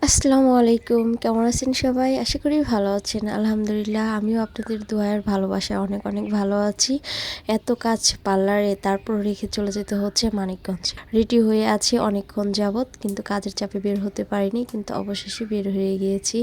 আসসালামু আলাইকুম। কেমন আছেন সবাই? আশা করি ভালো আছেন। আলহামদুলিল্লাহ আমিও আপনাদের দোয়ায় ভালোবাসায় অনেক অনেক ভালো আছি। এত কাজ পার্লারে তারপর রেখে চলে যেতে হচ্ছে মানিকগঞ্জ। রেডি হয়ে আছি অনেকক্ষণ যাবৎ, কিন্তু কাজের চাপে বের হতে পারিনি, কিন্তু অবশেষে বের হয়ে গিয়েছি।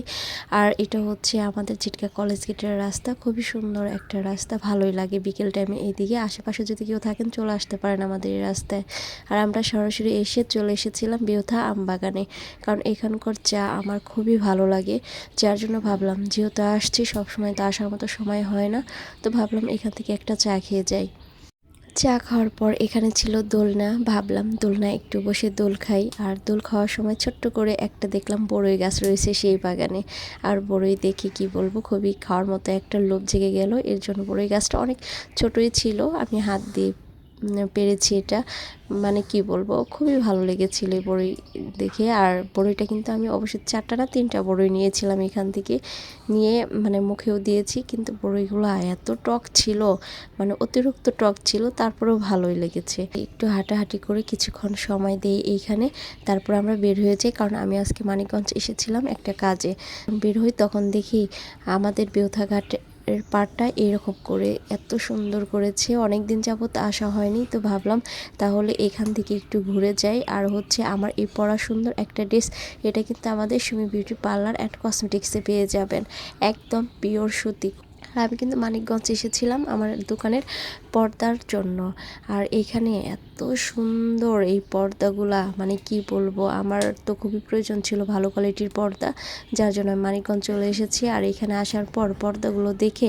আর এটা হচ্ছে আমাদের চিটকা কলেজ গেটের রাস্তা। খুবই সুন্দর একটা রাস্তা, ভালোই লাগে বিকেল টাইমে এইদিকে। আশেপাশে যদি কেউ থাকেন চলে আসতে পারেন আমাদের এই রাস্তায়। আর আমরা সরাসরি চলে এসেছিলাম বিয়থা আমবাগানে, কারণ এখানকার চা আমার খুবই ভালো লাগে। যার জন্য ভাবলাম যেহেতু আসছি, সবসময় তো আসার মতো সময় হয় না, তো ভাবলাম এখান থেকে একটা চা খেয়ে যাই। চা খাওয়ার পর এখানে ছিল দোলনা, ভাবলাম দোলনা একটু বসে দোল খাই। আর দোল খাওয়ার সময় ছোট্ট করে একটা দেখলাম বড়ই গাছ রয়েছে সেই বাগানে। আর বড়ই দেখে কি বলবো, খুবই খাওয়ার মতো একটা লোভ জেগে গেল। এর জন্য বড়ই গাছটা অনেক ছোটই ছিল, আমি হাত দিয়ে পেরেছি এটা। মানে কি বলবো, খুবই ভালো লেগেছিল এই বড়ই দেখে। আর বড়ইটা কিন্তু আমি অবশ্যই 4টা না 3টা বড়ই নিয়েছিলাম এখান থেকে। নিয়ে মানে মুখেও দিয়েছি, কিন্তু বড়ইগুলো এত টক ছিল, মানে অতিরিক্ত টক ছিল, তারপরেও ভালোই লেগেছে। একটু হাঁটাহাঁটি করে কিছুক্ষণ সময় দেই এইখানে, তারপর আমরা বের হয়ে যাই। কারণ আমি আজকে মানিকগঞ্জ এসেছিলাম একটা কাজে। বের হই তখন দেখি আমাদের বেউথাঘাট এর পাড়টা এরকম করে এত সুন্দর করেছে। অনেক দিন যাবত আসা হয়নি, তো ভাবলাম তাহলে এখান থেকে একটু ঘুরে যাই। আর হচ্ছে আমার এই পরা সুন্দর একটা ড্রেস, এটা কিন্তু আমাদের সুমি বিউটি পার্লার অ্যান্ড কসমেটিক্সে পেয়ে যাবেন, একদম পিওর সুতি। আর আমি কিন্তু মানিকগঞ্জ এসেছিলাম আমার দোকানের পর্দার জন্য। আর এখানে এত সুন্দর এই পর্দাগুলা, মানে কি বলবো, আমার তো খুবই প্রয়োজন ছিল ভালো কোয়ালিটির পর্দা, যার জন্য আমি মানিকগঞ্জ চলে এসেছি। আর এখানে আসার পর পর্দাগুলো দেখে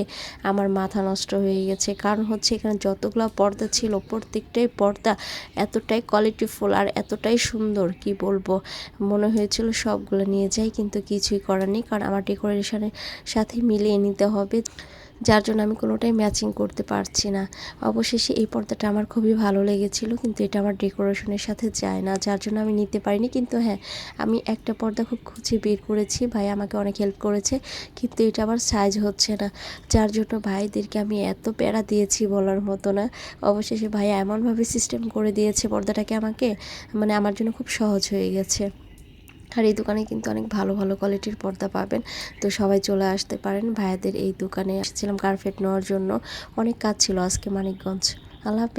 আমার মাথা নষ্ট হয়ে গেছে। কারণ হচ্ছে এখানে যতগুলো পর্দা ছিল, প্রত্যেকটাই পর্দা এতটাই কোয়ালিটিফুল আর এতটাই সুন্দর, কি বলবো, মনে হয়েছিল সবগুলো নিয়ে যাই, কিন্তু কিছুই করার নেই, কারণ আমার ডেকোরেশনের সাথে মিলিয়ে নিতে হবে, যার জন্য আমি কোনোটাই ম্যাচিং করতে পারছি না। অবশেষে এই পর্দাটা আমার খুবই ভালো লেগেছিল, কিন্তু এটা আমার ডেকোরেশনের সাথে যায় না, যার জন্য আমি নিতে পারিনি। কিন্তু হ্যাঁ, আমি একটা পর্দা খুব খুঁজে বের করেছি, ভাই আমাকে অনেক হেল্প করেছে, কিন্তু এটা আমার সাইজ হচ্ছে না, যার জন্য ভাইদেরকে আমি এত প্যারা দিয়েছি বলার মতো না। অবশেষে ভাই এমনভাবে সিস্টেম করে দিয়েছে পর্দাটাকে আমাকে, মানে আমার জন্য খুব সহজ হয়ে গেছে। আর এই দোকানে কিন্তু অনেক ভালো ভালো কোয়ালিটির পর্দা পাবেন, তো সবাই চলে আসতে পারেন। ভাইয়াদের এই দোকানে এসেছিলাম কার্পেট নেওয়ার জন্য। অনেক কাজ ছিল আজকে মানিকগঞ্জ। আল্লাহ হাফেজ।